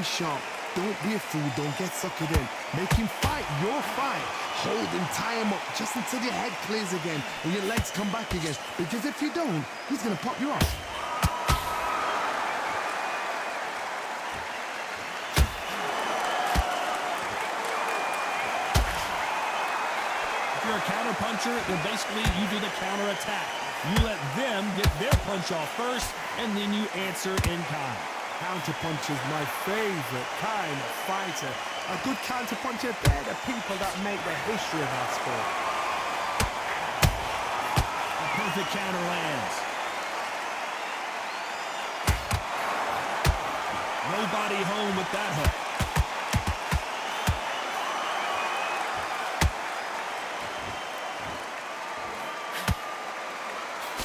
Sharp. Don't be a fool. Don't get suckered in. Make him fight your fight. Hold him, tie him up just until your head clears again and your legs come back again. Because if you don't, he's going to pop you off. If you're a counter puncher, then basically you do the counter attack. You let them get their punch off first, and then you answer in kind. Counterpunch is my favorite kind of fighter. A good counterpuncher, they're the people that make the history of our sport. A perfect counter lands. Nobody home with that hook.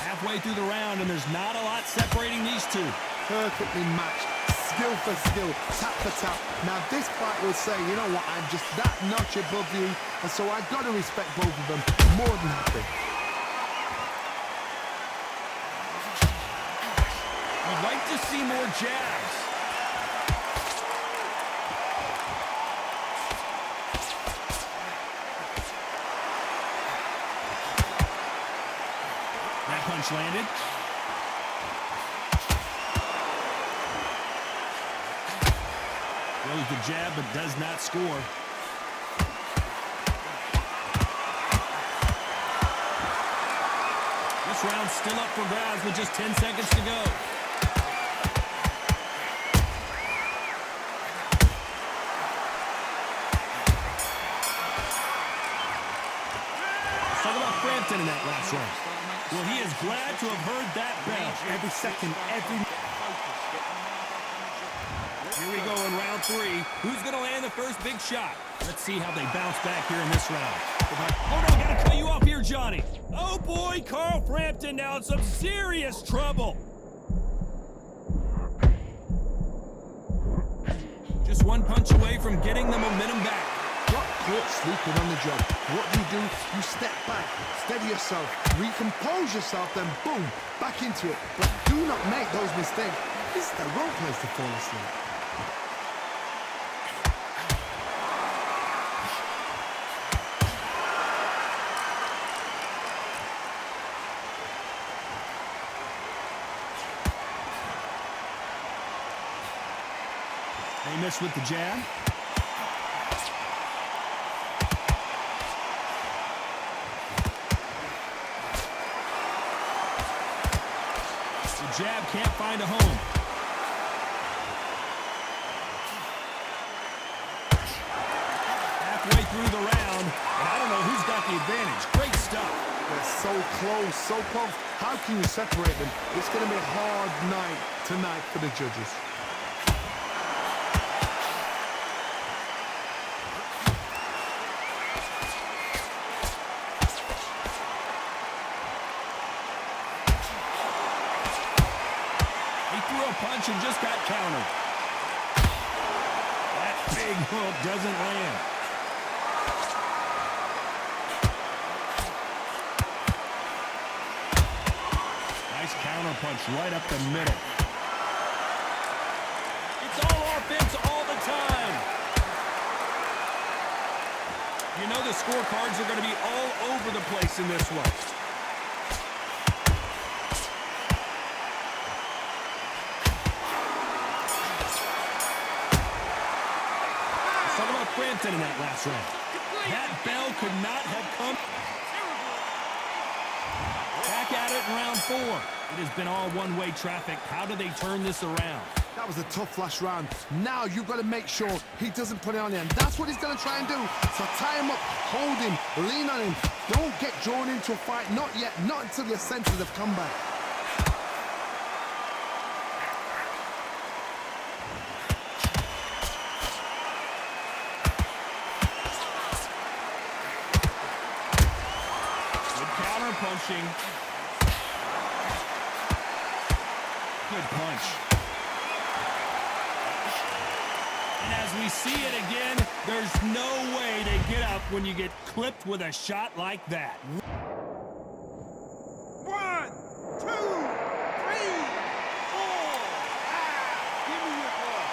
Halfway through the round, and there's not a lot separating these two. Perfectly matched, skill for skill, tap for tap. Now this fight will say, you know what, I'm just that notch above you, and so I've got to respect both of them more than happy. You'd like to see more jabs. That punch landed. Throws the jab, but does not score. This round's still up for grabs with just 10 seconds to go. Let's talk about Frampton in that last round. Well, he is glad to have heard that bell. Every second, every... Here we go in round three. Who's going to land the first big shot? Let's see how they bounce back here in this round. Hold on, got to cut you off here, Johnny. Oh, boy, Carl Frampton now in some serious trouble. Just one punch away from getting the momentum back. Got caught sleeping on the job. What do? You step back, steady yourself, recompose yourself, then boom, back into it. But do not make those mistakes. This is the wrong place to fall asleep. They miss with the jab. The jab can't find a home. Halfway through the round, and I don't know who's got the advantage. Great stuff. They're so close, so close. How can you separate them? It's going to be a hard night tonight for the judges. Punch and just got countered. That big hook doesn't land. Nice counter punch right up the middle. It's all offense all the time. You know the scorecards are going to be all over the place in this one. Frampton in that last round. That bell could not have come. Back at it in round four. It has been all one-way traffic. How do they turn this around? That was a tough last round. Now you've got to make sure he doesn't put it on you. And that's what he's going to try and do. So tie him up, hold him, lean on him. Don't get drawn into a fight. Not yet. Not until your senses have come back. Punching. Good punch. And as we see it again, there's no way to get up when you get clipped with a shot like that. 1, 2, 3, 4. Give me your blood.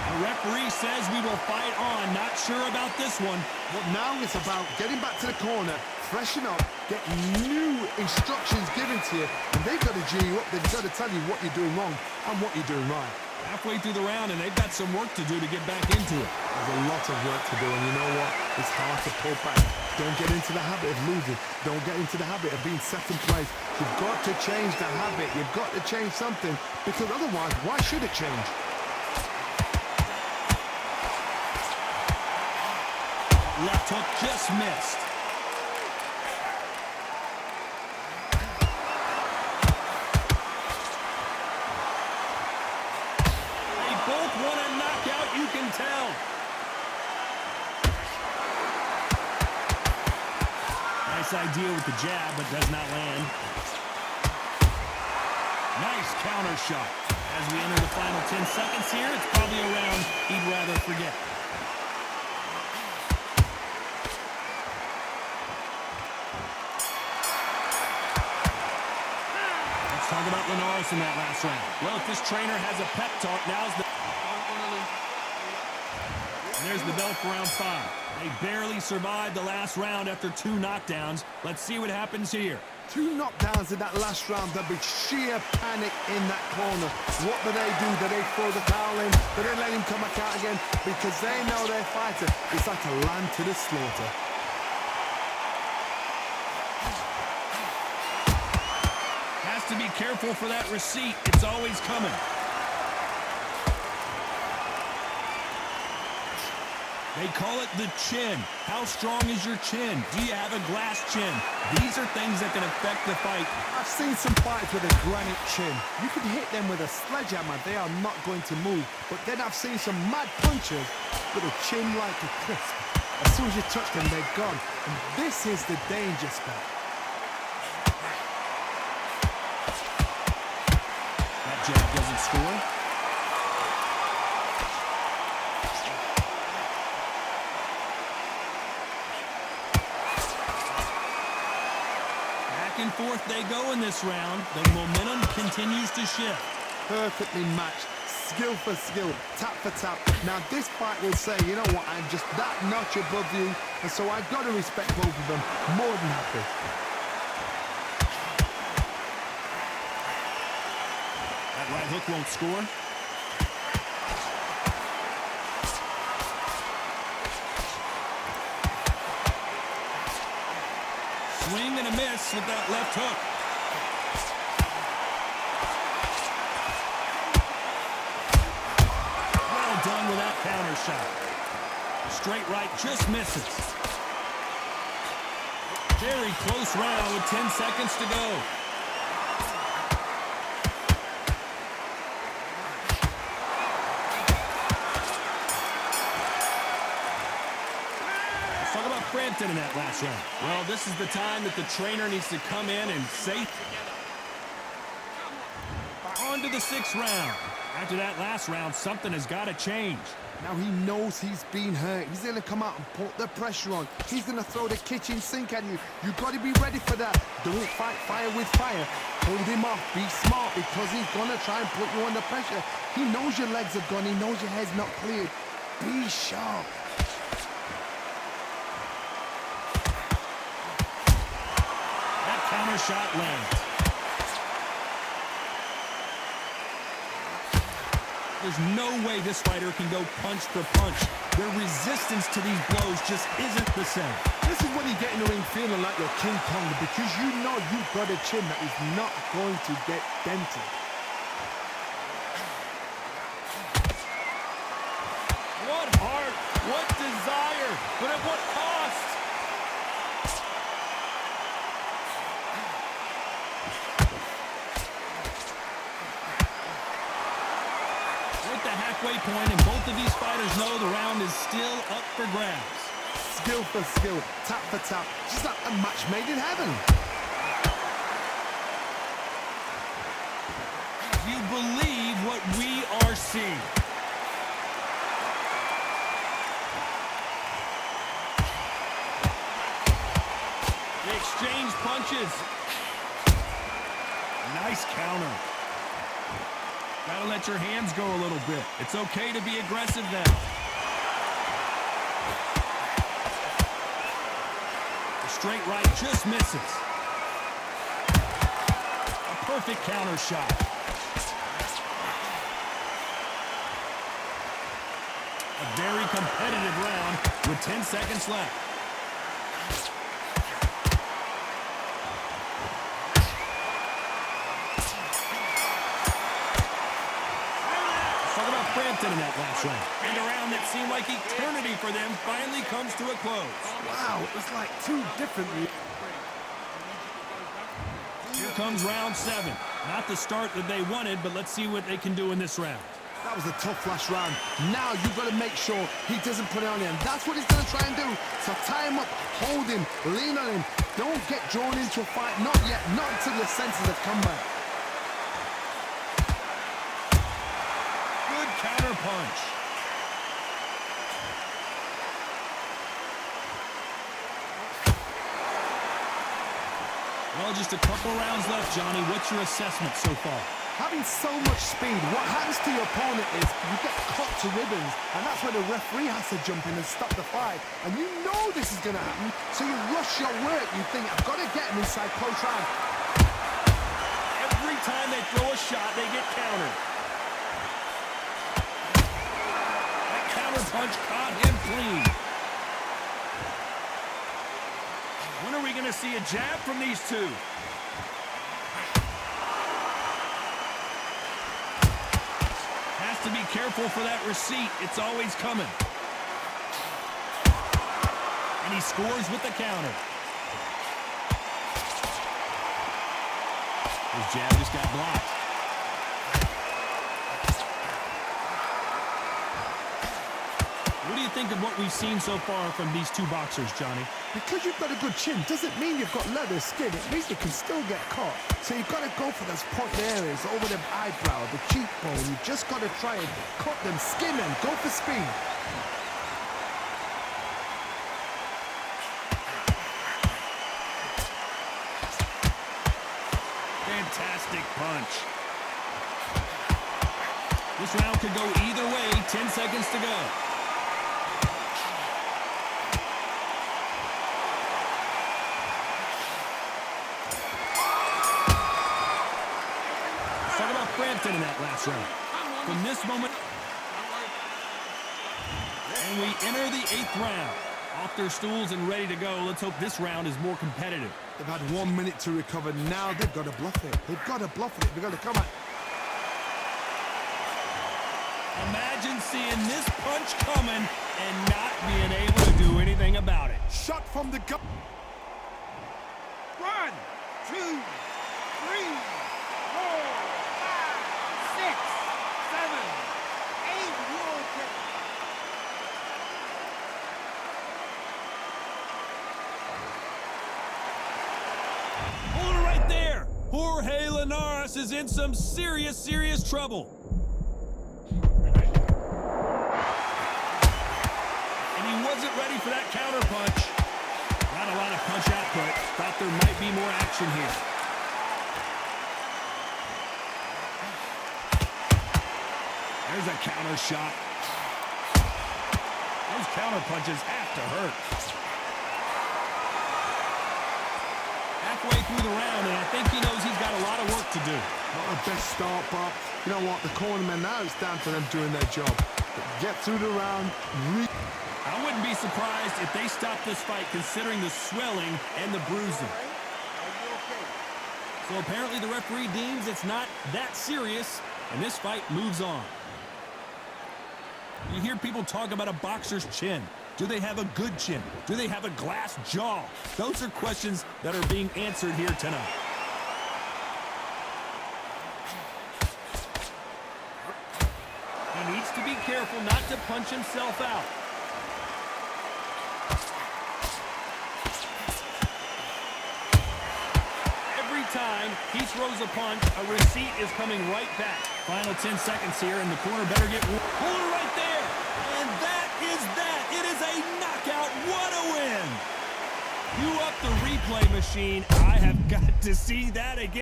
The referee says we will fight on. Not sure about this one. But now it's about getting back to the corner, freshen up, get new instructions given to you, and they've got to G you up. They've got to tell you what you're doing wrong and what you're doing right. Halfway through the round, and they've got some work to do to get back into it. There's a lot of work to do, and you know what? It's hard to pull back. Don't get into the habit of losing. Don't get into the habit of being second place. You've got to change the habit. You've got to change something, because otherwise, why should it change? Left hook just missed. They both want a knockout, you can tell. Nice idea with the jab, but does not land. Nice counter shot. As we enter the final 10 seconds here, it's probably a round he'd rather forget. Talk about Linares in that last round. Well, if this trainer has a pep talk, now's the... And there's the bell for round 5. They barely survived the last round after 2 knockdowns. Let's see what happens here. 2 knockdowns in that last round. There'll be sheer panic in that corner. What do? Do they throw the towel in? Do they let him come back out again? Because they know their fighter. It's like a lamb to the slaughter. To be careful for that receipt. It's always coming. They call it the chin. How strong is your chin? Do you have a glass chin? These are things that can affect the fight. I've seen some fights with a granite chin. You could hit them with a sledgehammer. They are not going to move. But then I've seen some mad punchers with a chin like a crisp. As soon as you touch them, they're gone. And this is the danger spot. Jab doesn't score. Back and forth they go in this round. The momentum continues to shift. Perfectly matched, skill for skill, tap for tap. Now this fight will say, you know what, I'm just that notch above you, and so I've got to respect both of them. More than happy. Right hook won't score. Swing and a miss with that left hook. Well done with that counter shot. Straight right just misses. Very close round with 10 seconds to go. Frampton in that last round. Well, this is the time that the trainer needs to come in and say... On to the 6th round. After that last round, something has got to change. Now he knows he's been hurt. He's going to come out and put the pressure on. He's going to throw the kitchen sink at you. You've got to be ready for that. Don't fight fire with fire. Hold him off. Be smart, because he's going to try and put you under pressure. He knows your legs are gone. He knows your head's not cleared. Be sharp. Counter shot lands. There's no way this fighter can go punch for punch. Their resistance to these blows just isn't the same. This is when you get in the ring feeling like you're King Kong, because you know you've got a chin that is not going to get dented. What heart, what desire, but at what cost? Halfway point, and both of these fighters know the round is still up for grabs. Skill for skill, tap for tap, just like a match made in heaven. You believe what we are seeing. They exchange punches. Nice counter. Gotta let your hands go a little bit. It's okay to be aggressive now. The straight right just misses. A perfect counter shot. A very competitive round with 10 seconds left. Talk about Frampton in that last round. And a round that seemed like eternity for them finally comes to a close. Wow, it was like two different... Here comes round 7. Not the start that they wanted, but let's see what they can do in this round. That was a tough last round. Now you've got to make sure he doesn't put it on you. And that's what he's going to try and do. So tie him up, hold him, lean on him. Don't get drawn into a fight. Not yet. Not until your senses have come back. Good counter punch. Well, just a couple rounds left, Johnny. What's your assessment so far? Having so much speed, what happens to your opponent is you get cut to ribbons, and that's where the referee has to jump in and stop the fight. And you know this is going to happen, so you rush your work. You think, I've got to get him inside close round. Every time they throw a shot, they get countered. That counter punch caught him clean. When are we going to see a jab from these two? To be careful for that receipt. It's always coming. And he scores with the counter. His jab just got blocked. What do you think of what we've seen so far from these two boxers, Johnny? Because you've got a good chin doesn't mean you've got leather skin. It means you can still get caught. So you've got to go for those point areas over the eyebrow, the cheekbone. You've just got to try and cut them, skin them, go for speed. Fantastic punch. This round could go either way. 10 seconds to go. Frampton in that last round. From this moment, and we enter the 8th round. Off their stools and ready to go. Let's hope this round is more competitive. They've had 1 minute to recover. Now they've got to bluff it. They've got to bluff it. They've got to come out. Imagine seeing this punch coming and not being able to do anything about it. Shot from the gut. 1, 2, 3, 4, 5, 6, 7, 8. Hold it right there. Jorge Linares is in some serious trouble. And he wasn't ready for that counter punch. Not a lot of punch output. Thought there might be more action here. There's a counter shot. Those counter punches have to hurt. Halfway through the round, and I think he knows he's got a lot of work to do. Not the best start, but you know what? The cornermen, now it's down to them doing their job. Get through the round. I wouldn't be surprised if they stop this fight considering the swelling and the bruising. So apparently the referee deems it's not that serious, and this fight moves on. You hear people talk about a boxer's chin. Do they have a good chin? Do they have a glass jaw? Those are questions that are being answered here tonight. He needs to be careful not to punch himself out. Every time he throws a punch, a receipt is coming right back. Final 10 seconds here, and the corner better get... Hold it right there! And that is that! It is a knockout! What a win! Cue up the replay machine. I have got to see that again.